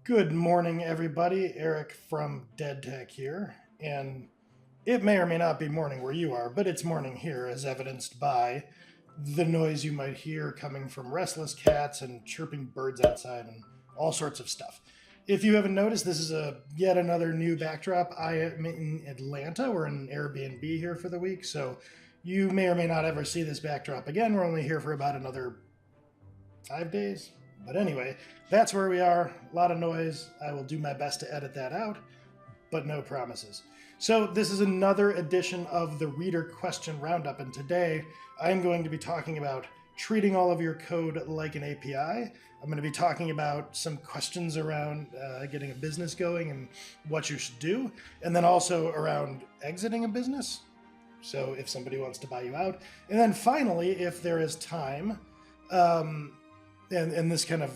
Good morning, everybody. Eric from Dead Tech here. And it may or may not be morning where you are, but it's morning here, as evidenced by the noise you might hear coming from restless cats and chirping birds outside and all sorts of stuff. If you haven't noticed, this is yet another new backdrop. I am in Atlanta. We're in an Airbnb here for the week, so you may or may not ever see this backdrop again. We're only here for about another 5 days. But anyway, that's where we are. A lot of noise. I will do my best to edit that out, but no promises. So, this is another edition of the Reader Question Roundup, and today I'm going to be talking about treating all of your code like an API. I'm going to be talking about some questions around getting a business going and what you should do, and then also around exiting a business. So, if somebody wants to buy you out. And then finally, if there is time, and this kind of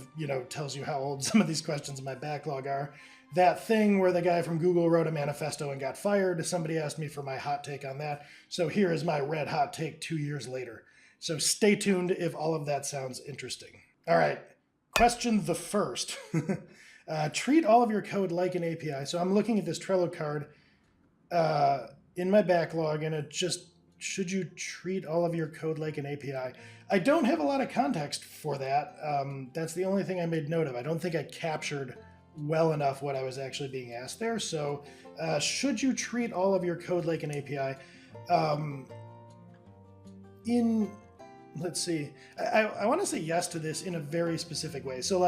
tells you how old some of these questions in my backlog are. That thing where the guy from Google wrote a manifesto and got fired, somebody asked me for my hot take on that. So here is my red hot take 2 years later. So stay tuned if all of that sounds interesting. All right, question the first. Treat all of your code like an API. So I'm looking at this Trello card in my backlog, and it just, should you treat all of your code like an API? I don't have a lot of context for that. That's the only thing I made note of. I don't think I captured well enough what I was actually being asked there. So should you treat all of your code like an API? Let's see, I want to say yes to this in a very specific way. So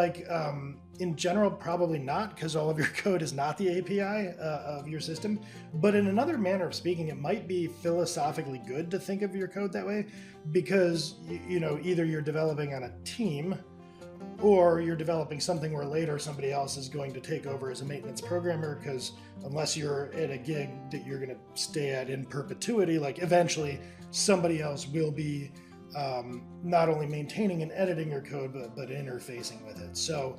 in general, probably not, because all of your code is not the API of your system. But in another manner of speaking, it might be philosophically good to think of your code that way, because either you're developing on a team or you're developing something where later somebody else is going to take over as a maintenance programmer, because unless you're at a gig that you're going to stay at in perpetuity, like eventually somebody else will be not only maintaining and editing your code, but interfacing with it. So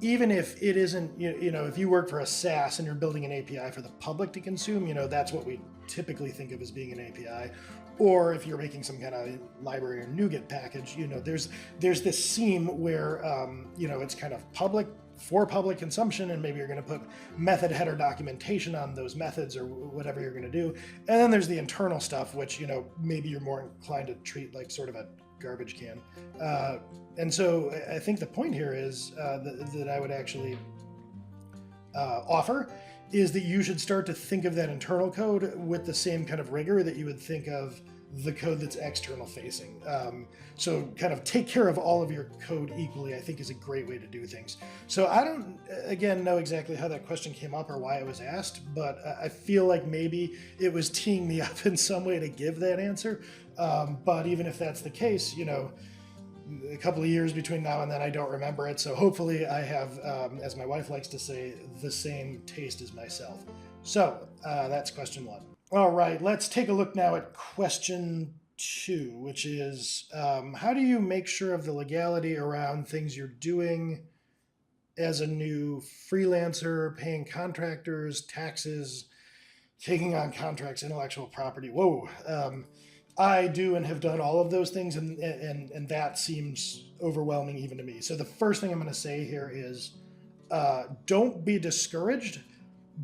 even if it isn't, if you work for a SaaS and you're building an API for the public to consume, that's what we typically think of as being an API. Or if you're making some kind of library or NuGet package, there's this seam where, it's kind of public for public consumption, and maybe you're going to put method header documentation on those methods or whatever you're going to do. And then there's the internal stuff, which, maybe you're more inclined to treat like sort of a garbage can. And so I think the point here is that I would actually offer is that you should start to think of that internal code with the same kind of rigor that you would think of the code that's external facing. So kind of take care of all of your code equally, I think, is a great way to do things. So I don't, again, know exactly how that question came up or why it was asked, but I feel like maybe it was teeing me up in some way to give that answer. But even if that's the case, a couple of years between now and then, I don't remember it. So hopefully I have, as my wife likes to say, the same taste as myself. So that's question one. All right, let's take a look now at question two, which is how do you make sure of the legality around things you're doing as a new freelancer, paying contractors, taxes, taking on contracts, intellectual property? Whoa. I do and have done all of those things, and that seems overwhelming even to me. So the first thing I'm going to say here is don't be discouraged,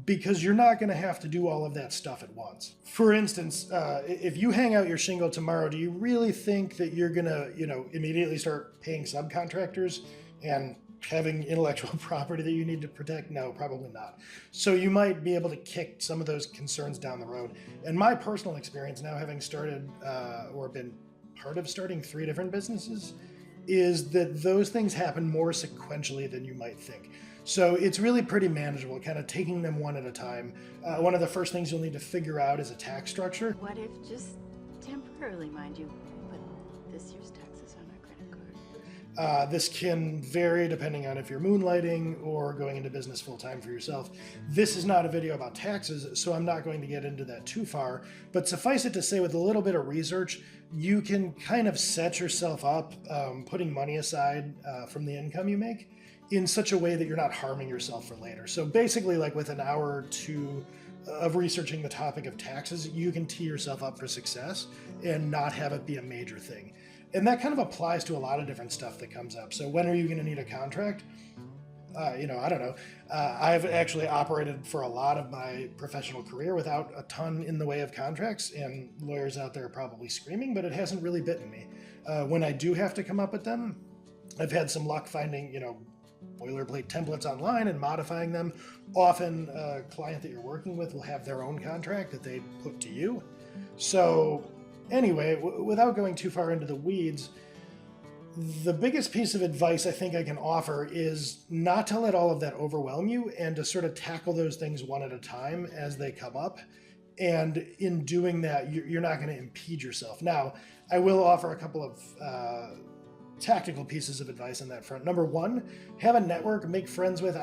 because you're not going to have to do all of that stuff at once. For instance, if you hang out your shingle tomorrow, do you really think that you're going to immediately start paying subcontractors and having intellectual property that you need to protect? No, probably not. So you might be able to kick some of those concerns down the road. And my personal experience now, having started or been part of starting 3 different businesses, is that those things happen more sequentially than you might think. So it's really pretty manageable, kind of taking them one at a time. One of the first things you'll need to figure out is a tax structure. What if, just temporarily, mind you, put this year's taxes on our credit card? This can vary depending on if you're moonlighting or going into business full-time for yourself. This is not a video about taxes, so I'm not going to get into that too far. But suffice it to say, with a little bit of research, you can kind of set yourself up putting money aside from the income you make in such a way that you're not harming yourself for later. So basically, like with an hour or two of researching the topic of taxes, you can tee yourself up for success and not have it be a major thing. And that kind of applies to a lot of different stuff that comes up. So when are you going to need a contract? I don't know. I've actually operated for a lot of my professional career without a ton in the way of contracts, and lawyers out there are probably screaming, but it hasn't really bitten me. When I do have to come up with them, I've had some luck finding, boilerplate templates online and modifying them. Often, a client that you're working with will have their own contract that they put to you. So, anyway, without going too far into the weeds, the biggest piece of advice I think I can offer is not to let all of that overwhelm you and to sort of tackle those things one at a time as they come up. And in doing that, you're not going to impede yourself. Now, I will offer a couple of tactical pieces of advice on that front. Number one, have a network, make friends with,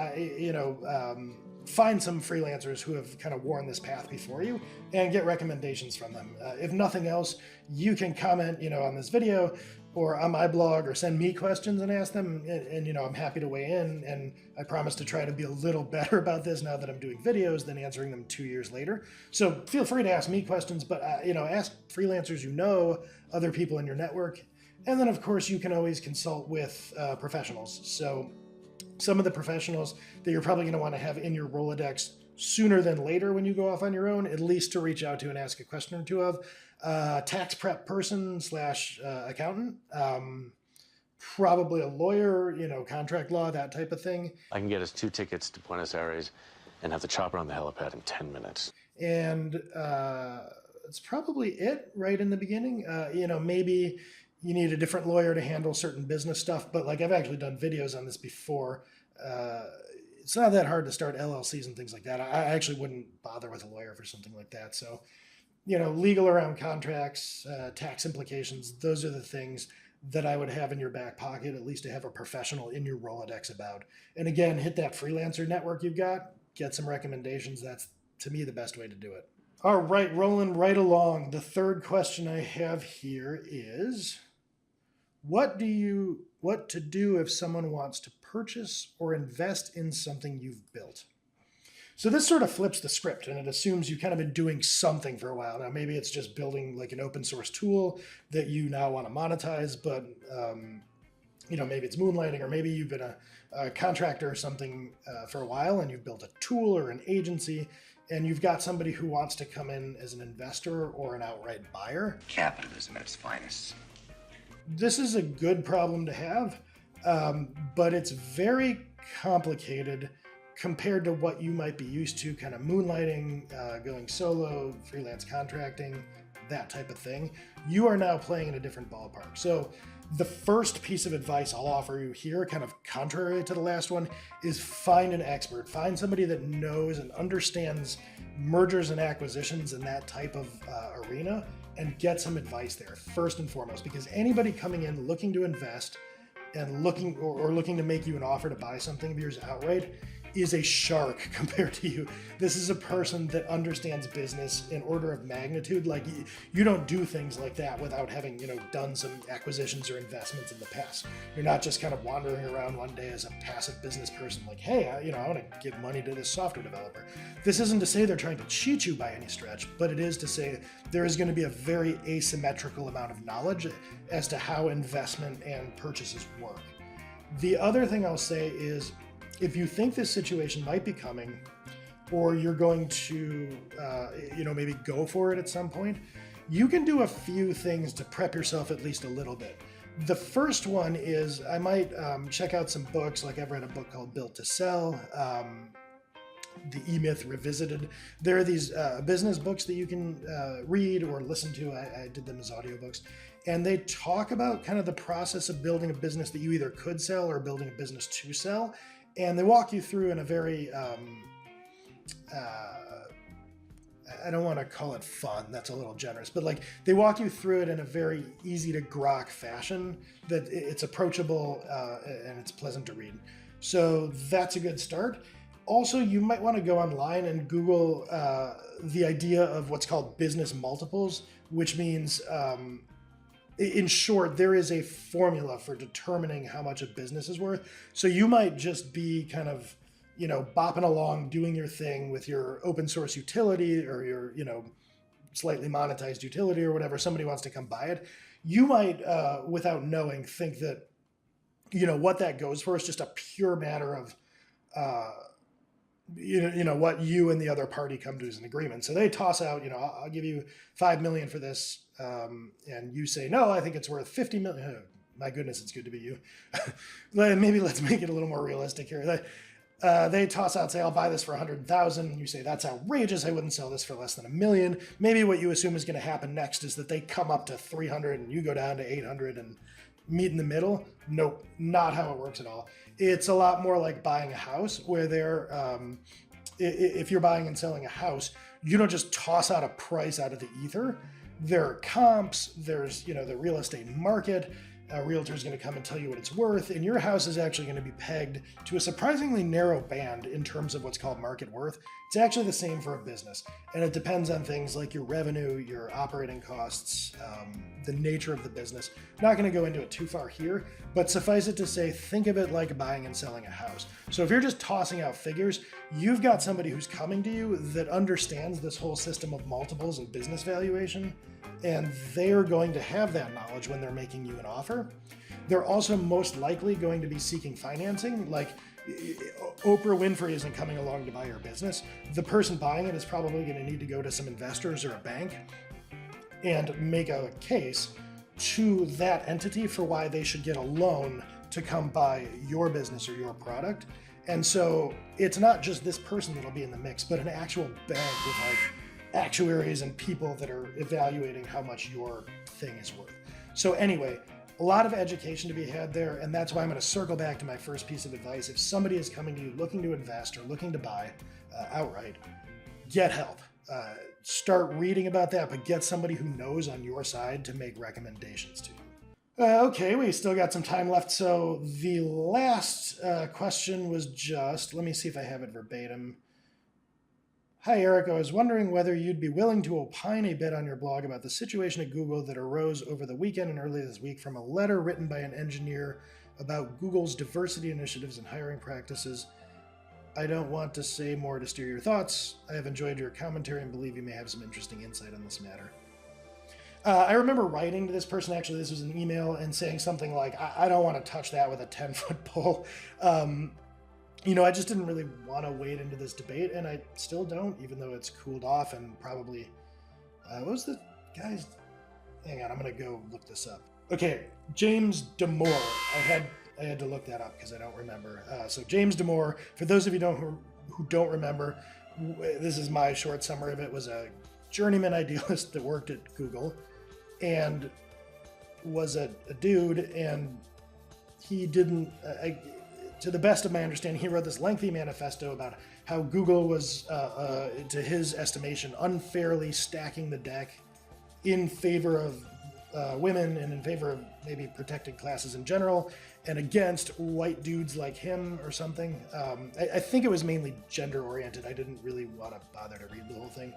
find some freelancers who have kind of worn this path before you and get recommendations from them. If nothing else, you can comment, on this video or on my blog or send me questions and ask them. And I'm happy to weigh in. And I promise to try to be a little better about this now that I'm doing videos than answering them 2 years later. So feel free to ask me questions, but, ask freelancers other people in your network. And then, of course, you can always consult with professionals. So some of the professionals that you're probably going to want to have in your Rolodex sooner than later when you go off on your own, at least to reach out to and ask a question or two of. Tax prep person / accountant, probably a lawyer, contract law, that type of thing. I can get us 2 tickets to Buenos Aires and have the chopper on the helipad in 10 minutes. And it's probably it right in the beginning. Maybe you need a different lawyer to handle certain business stuff, but like I've actually done videos on this before. It's not that hard to start LLCs and things like that. I actually wouldn't bother with a lawyer for something like that. So, legal around contracts, tax implications, those are the things that I would have in your back pocket, at least to have a professional in your Rolodex about. And again, hit that freelancer network you've got, get some recommendations. That's, to me, the best way to do it. All right, rolling right along. The third question I have here is, what to do if someone wants to purchase or invest in something you've built? So this sort of flips the script, and it assumes you've kind of been doing something for a while. Now, maybe it's just building like an open source tool that you now want to monetize, but maybe it's moonlighting, or maybe you've been a contractor or something for a while, and you've built a tool or an agency, and you've got somebody who wants to come in as an investor or an outright buyer. Capitalism at its finest. This is a good problem to have, but it's very complicated compared to what you might be used to, kind of moonlighting, going solo, freelance contracting, that type of thing. You are now playing in a different ballpark. So the first piece of advice I'll offer you here, kind of contrary to the last one, is find an expert. Find somebody that knows and understands mergers and acquisitions in that type of arena, and get some advice there, first and foremost, because anybody coming in looking to invest and looking to make you an offer to buy something of yours outright is a shark compared to you. This is a person that understands business in order of magnitude. Like, you don't do things like that without having, done some acquisitions or investments in the past. You're not just kind of wandering around one day as a passive business person like, hey, I want to give money to this software developer. This isn't to say they're trying to cheat you by any stretch, but it is to say there is going to be a very asymmetrical amount of knowledge as to how investment and purchases work. The other thing I'll say is, if you think this situation might be coming, or you're going to, maybe go for it at some point, you can do a few things to prep yourself at least a little bit. The first one is I might check out some books. Like, I've read a book called Built to Sell, The E-Myth Revisited. There are these business books that you can read or listen to. I did them as audiobooks. And they talk about kind of the process of building a business that you either could sell or building a business to sell. And they walk you through in a very, I don't want to call it fun, that's a little generous, but like, they walk you through it in a very easy to grok fashion that it's approachable and it's pleasant to read. So that's a good start. Also, you might want to go online and Google the idea of what's called business multiples, which means, in short, there is a formula for determining how much a business is worth. So you might just be kind of, bopping along, doing your thing with your open source utility or your, slightly monetized utility or whatever. Somebody wants to come buy it. You might, without knowing, think that, what that goes for is just a pure matter of what you and the other party come to as an agreement. So they toss out, I'll give you $5 million for this, and you say no, I think it's worth $50 million. Oh, my goodness, it's good to be you. Maybe let's make it a little more realistic here. They toss out, say, I'll buy this for $100,000. You say that's outrageous. I wouldn't sell this for less than $1 million. Maybe what you assume is going to happen next is that they come up to 300 and you go down to 800 and meet in the middle. Nope, not how it works at all. It's a lot more like buying a house where if you're buying and selling a house, you don't just toss out a price out of the ether. There are comps, there's, the real estate market. A realtor is going to come and tell you what it's worth, and your house is actually going to be pegged to a surprisingly narrow band in terms of what's called market worth. It's actually the same for a business, and it depends on things like your revenue, your operating costs, the nature of the business. I'm not going to go into it too far here, but suffice it to say, think of it like buying and selling a house. So if you're just tossing out figures, you've got somebody who's coming to you that understands this whole system of multiples of business valuation, and they're going to have that knowledge when they're making you an offer. They're also most likely going to be seeking financing. Like Oprah Winfrey isn't coming along to buy your business. The person buying it is probably going to need to go to some investors or a bank and make a case to that entity for why they should get a loan to come buy your business or your product. And so it's not just this person that'll be in the mix, but an actual bank with actuaries and people that are evaluating how much your thing is worth. So anyway, a lot of education to be had there, and that's why I'm going to circle back to my first piece of advice. If somebody is coming to you looking to invest or looking to buy outright, get help. Start reading about that, but get somebody who knows on your side to make recommendations to you. Okay, we still got some time left. So the last question was just, let me see if I have it verbatim. Hi, Eric. I was wondering whether you'd be willing to opine a bit on your blog about the situation at Google that arose over the weekend and early this week from a letter written by an engineer about Google's diversity initiatives and hiring practices. I don't want to say more to steer your thoughts. I have enjoyed your commentary and believe you may have some interesting insight on this matter. I remember writing to this person, actually, this was an email, and saying something like, I don't want to touch that with a 10-foot pole. I just didn't really want to wade into this debate, and I still don't, even though it's cooled off and probably... what was the guy's... Hang on, I'm going to go look this up. Okay, James Damore. I had to look that up because I don't remember. So James Damore, for those of you who don't remember, this is my short summary of it, was a journeyman idealist that worked at Google and was a dude, and he didn't... to the best of my understanding, he wrote this lengthy manifesto about how Google was, to his estimation, unfairly stacking the deck in favor of women and in favor of maybe protected classes in general and against white dudes like him or something. I think it was mainly gender-oriented. I didn't really want to bother to read the whole thing.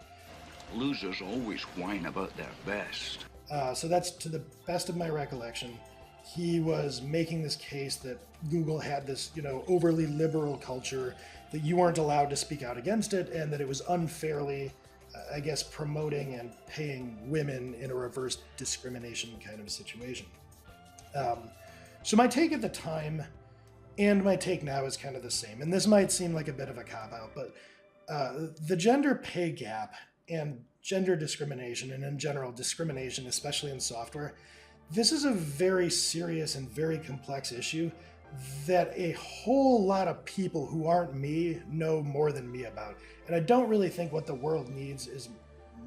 Losers always whine about their best. So that's to the best of my recollection. He was making this case that Google had this, overly liberal culture, that you weren't allowed to speak out against it, and that it was unfairly, promoting and paying women in a reverse discrimination kind of situation. So my take at the time and my take now is kind of the same. And this might seem like a bit of a cop-out, but the gender pay gap and gender discrimination, and in general discrimination, especially in software, this is a very serious and very complex issue that a whole lot of people who aren't me know more than me about. And I don't really think what the world needs is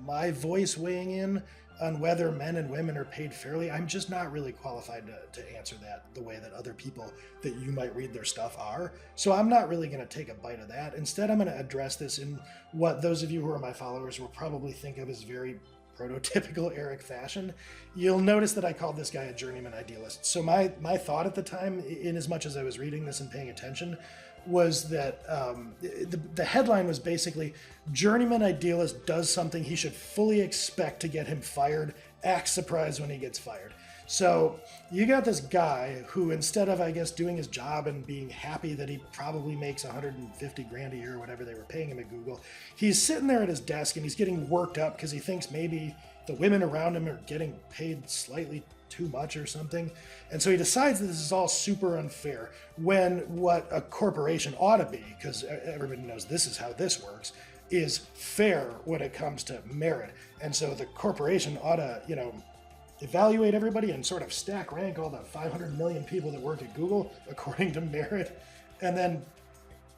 my voice weighing in on whether men and women are paid fairly. I'm just not really qualified to answer that the way that other people that you might read their stuff are. So I'm not really going to take a bite of that. Instead, I'm going to address this in what those of you who are my followers will probably think of as very prototypical Eric fashion. You'll notice that I called this guy a journeyman idealist. So my thought at the time, in as much as I was reading this and paying attention, was that the headline was basically, journeyman idealist does something he should fully expect to get him fired, acts surprised when he gets fired. So you got this guy who, instead of, doing his job and being happy that he probably makes 150 grand a year or whatever they were paying him at Google, he's sitting there at his desk and he's getting worked up because he thinks maybe the women around him are getting paid slightly too much or something. And so he decides that this is all super unfair, when what a corporation ought to be, because everybody knows this is how this works, is fair when it comes to merit. And so the corporation ought to, evaluate everybody and sort of stack rank all the 500 million people that work at Google according to merit, and then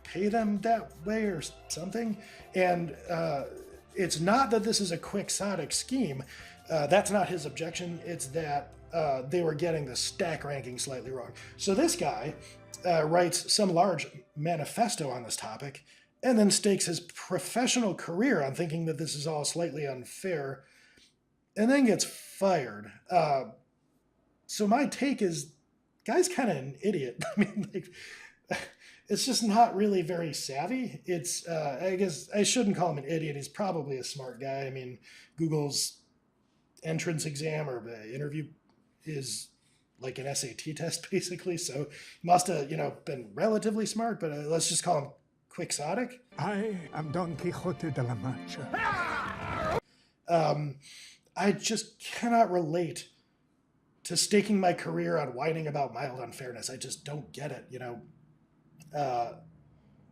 pay them that way or something. And it's not that this is a quixotic scheme. That's not his objection. It's that they were getting the stack ranking slightly wrong. So this guy writes some large manifesto on this topic and then stakes his professional career on thinking that this is all slightly unfair, and then gets fired. So my take is, guy's kind of an idiot. I mean, it's just not really very savvy. It's, I guess I shouldn't call him an idiot. He's probably a smart guy. I mean, Google's entrance exam or interview is like an SAT test, basically. So he must have, been relatively smart, but let's just call him quixotic. I am Don Quixote de la Mancha. I just cannot relate to staking my career on whining about mild unfairness. I just don't get it,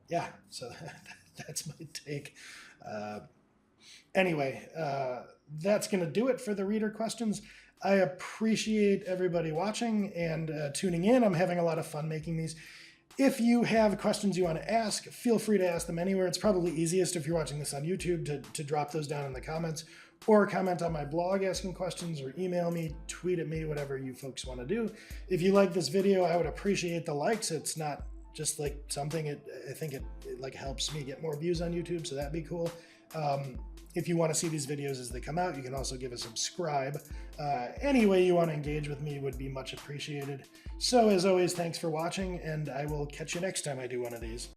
yeah, so that's my take. Anyway, that's going to do it for the reader questions. I appreciate everybody watching and tuning in. I'm having a lot of fun making these. If you have questions you want to ask, feel free to ask them anywhere. It's probably easiest if you're watching this on YouTube to drop those down in the comments, or comment on my blog asking questions, or email me, tweet at me, whatever you folks want to do. If you like this video, I would appreciate the likes. It's not just like something, I think it like helps me get more views on YouTube, so that'd be cool. If you want to see these videos as they come out, you can also give a subscribe. Any way you want to engage with me would be much appreciated. So as always, thanks for watching, and I will catch you next time I do one of these.